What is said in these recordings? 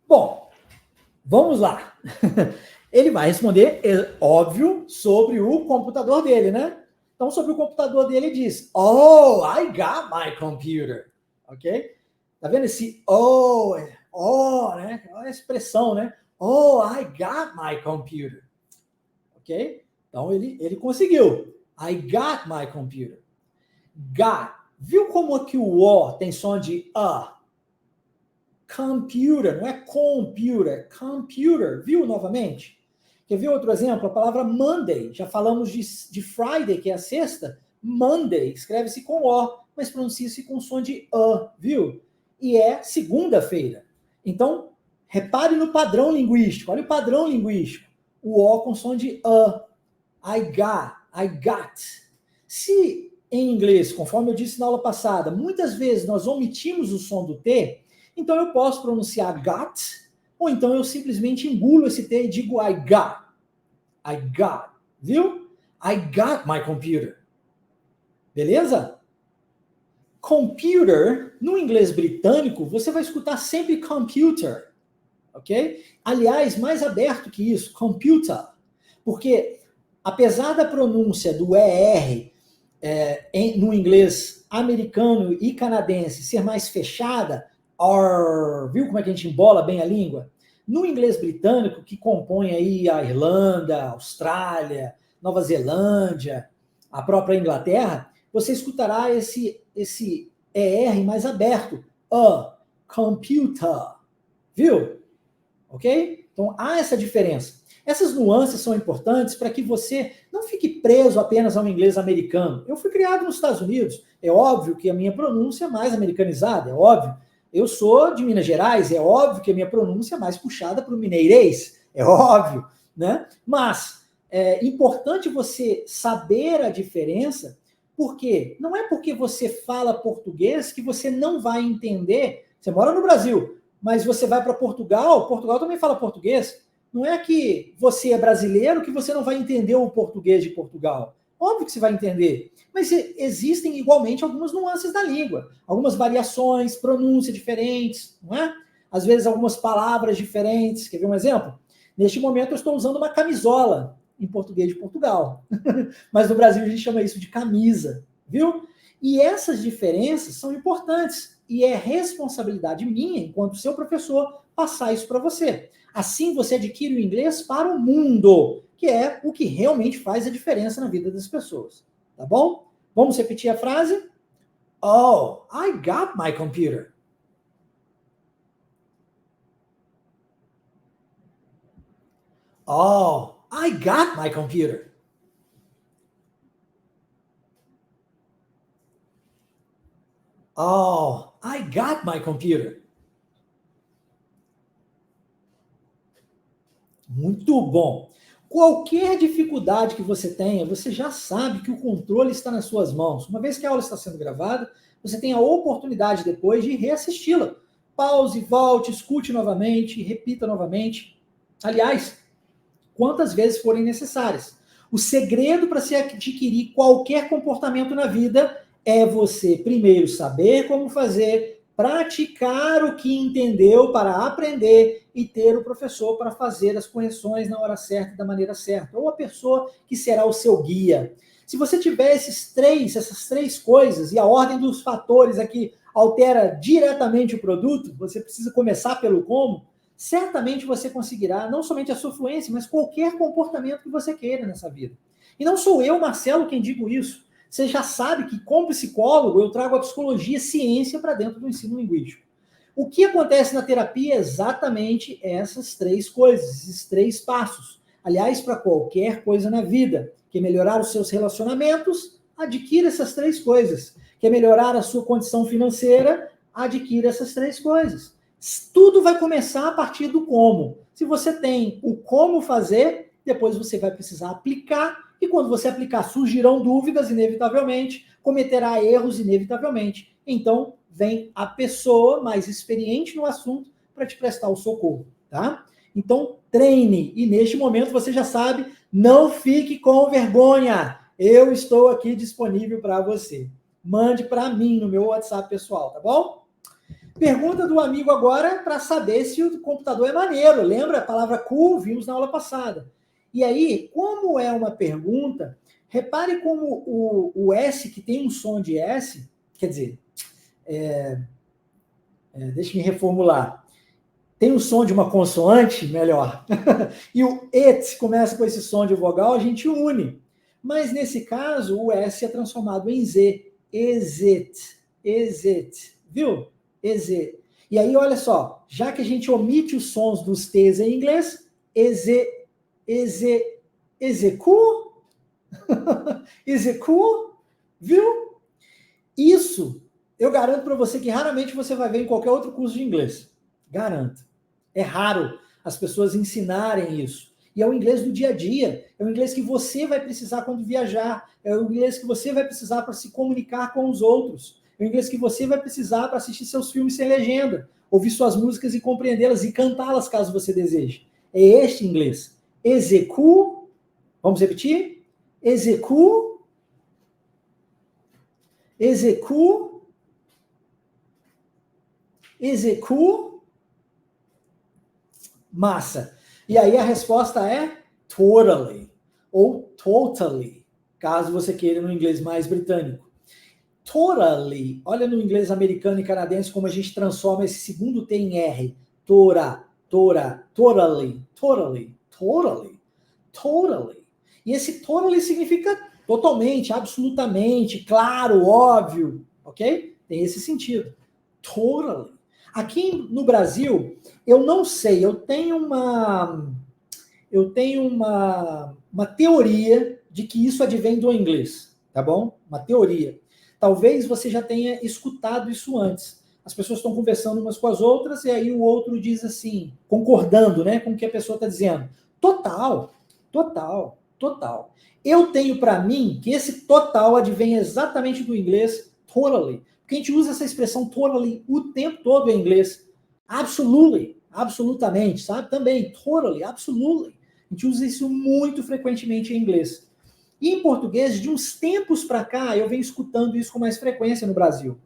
Bom, vamos lá. Ele vai responder, óbvio, sobre o computador dele, né? Então, sobre o computador dele, ele diz, oh, I got my computer. Ok? Tá vendo esse né? Olha a expressão, né? Oh, I got my computer. Ok? Então, ele conseguiu. I got my computer. Got. Viu como que o O tem som de A? Computer, não é computer, computer. Viu novamente? Quer ver outro exemplo? A palavra Monday. Já falamos de Friday, que é a sexta. Monday, escreve-se com O, mas pronuncia-se com som de A, viu? E é segunda-feira. Então, repare no padrão linguístico. Olha o padrão linguístico. O O com som de A. I got. Se em inglês, conforme eu disse na aula passada, muitas vezes nós omitimos o som do T, então eu posso pronunciar got, ou então eu simplesmente engulo esse T e digo I got. I got. Viu? I got my computer. Beleza? Computer, no inglês britânico, você vai escutar sempre computer. Ok? Aliás, mais aberto que isso, computer. Porque, apesar da pronúncia do ER no inglês americano e canadense ser mais fechada, viu como é que a gente embola bem a língua? No inglês britânico, que compõe aí a Irlanda, a Austrália, Nova Zelândia, a própria Inglaterra, você escutará esse ER mais aberto. A computer. Viu? Ok? Então, há essa diferença. Essas nuances são importantes para que você não fique preso apenas ao inglês americano. Eu fui criado nos Estados Unidos. É óbvio que a minha pronúncia é mais americanizada, é óbvio. Eu sou de Minas Gerais, é óbvio que a minha pronúncia é mais puxada para o mineirês, é óbvio, né? Mas é importante você saber a diferença, porque não é porque você fala português que você não vai entender. Você mora no Brasil, mas você vai para Portugal também fala português. Não é que você é brasileiro que você não vai entender o português de Portugal. Óbvio que você vai entender. Mas existem igualmente algumas nuances da língua, algumas variações, pronúncia diferentes, não é? Às vezes algumas palavras diferentes. Quer ver um exemplo? Neste momento eu estou usando uma camisola em português de Portugal. Mas no Brasil a gente chama isso de camisa, viu? E essas diferenças são importantes. E é responsabilidade minha, enquanto seu professor, passar isso para você. Assim você adquire o inglês para o mundo, que é o que realmente faz a diferença na vida das pessoas. Tá bom? Vamos repetir a frase? Oh, I got my computer. Oh, I got my computer. Oh, I got my computer. Muito bom. Qualquer dificuldade que você tenha, você já sabe que o controle está nas suas mãos. Uma vez que a aula está sendo gravada, você tem a oportunidade depois de reassisti-la. Pause, volte, escute novamente, repita novamente. Aliás, quantas vezes forem necessárias. O segredo para se adquirir qualquer comportamento na vida é você, primeiro, saber como fazer, praticar o que entendeu para aprender e ter o professor para fazer as correções na hora certa e da maneira certa, ou a pessoa que será o seu guia. Se você tiver essas três coisas, e a ordem dos fatores aqui altera diretamente o produto, você precisa começar pelo como, certamente você conseguirá não somente a sua fluência, mas qualquer comportamento que você queira nessa vida. E não sou eu, Marcelo, quem digo isso. Você já sabe que, como psicólogo, eu trago a psicologia ciência para dentro do ensino linguístico. O que acontece na terapia é exatamente essas três coisas, esses três passos. Aliás, para qualquer coisa na vida. Quer melhorar os seus relacionamentos? Adquira essas três coisas. Quer melhorar a sua condição financeira? Adquira essas três coisas. Tudo vai começar a partir do como. Se você tem o como fazer, depois você vai precisar aplicar, e quando você aplicar, surgirão dúvidas, inevitavelmente, cometerá erros, inevitavelmente. Então, vem a pessoa mais experiente no assunto para te prestar o socorro, tá? Então, treine, e neste momento você já sabe, não fique com vergonha. Eu estou aqui disponível para você. Mande para mim no meu WhatsApp pessoal, tá bom? Pergunta do amigo agora para saber se o computador é maneiro. Lembra a palavra cool? Vimos na aula passada. E aí, como é uma pergunta, repare como o S, que tem um som de S, quer dizer, deixa eu me reformular. Tem o som de uma consoante, melhor, e o it começa com esse som de vogal, a gente une. Mas nesse caso, o S é transformado em Z. Is it, viu? Is it. E aí, olha só, já que a gente omite os sons dos T's em inglês, is it cool? Is it cool? Viu? Isso, eu garanto para você que raramente você vai ver em qualquer outro curso de inglês. Garanto. É raro as pessoas ensinarem isso. E é o inglês do dia a dia. É o inglês que você vai precisar quando viajar. É o inglês que você vai precisar para se comunicar com os outros. É o inglês que você vai precisar para assistir seus filmes sem legenda, ouvir suas músicas e compreendê-las e cantá-las caso você deseje. É este inglês. Execu. Vamos repetir? Execu. Execu. Execu. Massa. E aí a resposta é totally ou totally, caso você queira no inglês mais britânico. Totally, olha no inglês americano e canadense como a gente transforma esse segundo T em R. Totally. E esse totally significa totalmente, absolutamente, claro, óbvio, ok? Tem esse sentido. Totally. Aqui no Brasil, eu não sei, eu tenho uma teoria de que isso advém do inglês, tá bom? Uma teoria. Talvez você já tenha escutado isso antes. As pessoas estão conversando umas com as outras e aí o outro diz assim, concordando, né, com o que a pessoa está dizendo. Total. Eu tenho para mim que esse total advém exatamente do inglês totally. Porque a gente usa essa expressão totally o tempo todo em inglês. Absolutely, absolutamente, sabe? Também, totally, absolutely. A gente usa isso muito frequentemente em inglês. E em português, de uns tempos para cá, eu venho escutando isso com mais frequência no Brasil.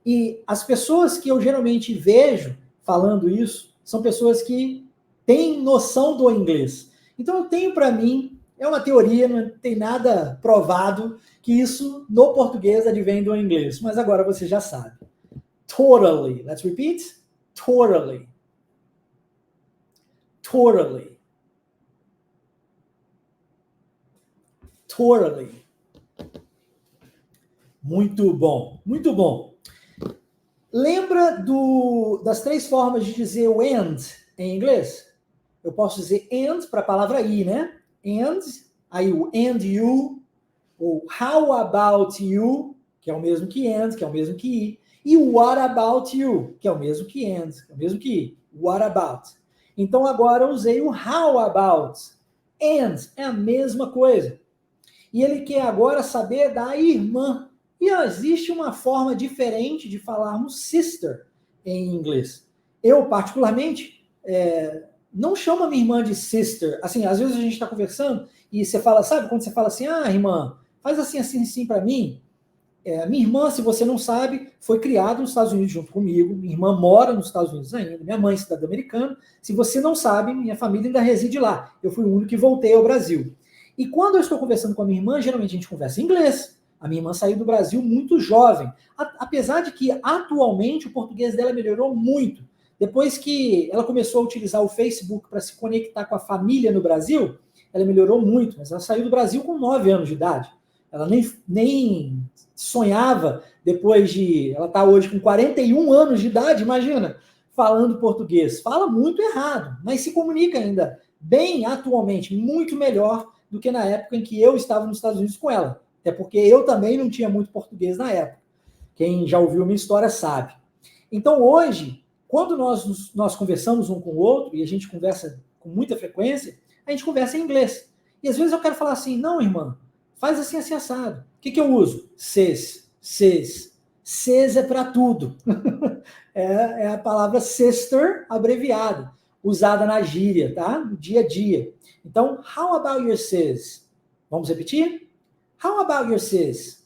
E as pessoas que eu geralmente vejo falando isso são pessoas que têm noção do inglês. Então eu tenho para mim, é uma teoria, não tem nada provado que isso no português advém do inglês, mas agora você já sabe. Totally. Let's repeat. Totally. Muito bom. Lembra das 3 formas de dizer o and em inglês? Eu posso dizer and para a palavra i, né? And, aí o and you, ou how about you, que é o mesmo que and, que é o mesmo que i, e o what about you, que é o mesmo que and, que é o mesmo que i, what about. Então agora eu usei o how about. And é a mesma coisa. E ele quer agora saber da irmã. E existe uma forma diferente de falarmos sister em inglês. Eu, particularmente, não chamo a minha irmã de sister. Assim, às vezes a gente está conversando e você fala, sabe, quando você fala assim, irmã, faz assim para mim. Minha irmã, se você não sabe, foi criada nos Estados Unidos junto comigo. Minha irmã mora nos Estados Unidos ainda. Minha mãe é cidadã americana. Se você não sabe, minha família ainda reside lá. Eu fui o único que voltei ao Brasil. E quando eu estou conversando com a minha irmã, geralmente a gente conversa em inglês. A minha irmã saiu do Brasil muito jovem. Apesar de que, atualmente, o português dela melhorou muito. Depois que ela começou a utilizar o Facebook para se conectar com a família no Brasil, ela melhorou muito. Mas ela saiu do Brasil com 9 anos de idade. Ela nem sonhava, depois de... Ela está hoje com 41 anos de idade, imagina, falando português. Fala muito errado, mas se comunica ainda bem atualmente, muito melhor do que na época em que eu estava nos Estados Unidos com ela. Até porque eu também não tinha muito português na época. Quem já ouviu minha história sabe. Então hoje, quando nós conversamos um com o outro, e a gente conversa com muita frequência, a gente conversa em inglês. E às vezes eu quero falar assim, não, irmã, faz assim assado. O que eu uso? Ses. Ses é para tudo. É a palavra sister abreviada, usada na gíria, tá? No dia a dia. Então, how about your sis? Vamos repetir? How about your sis?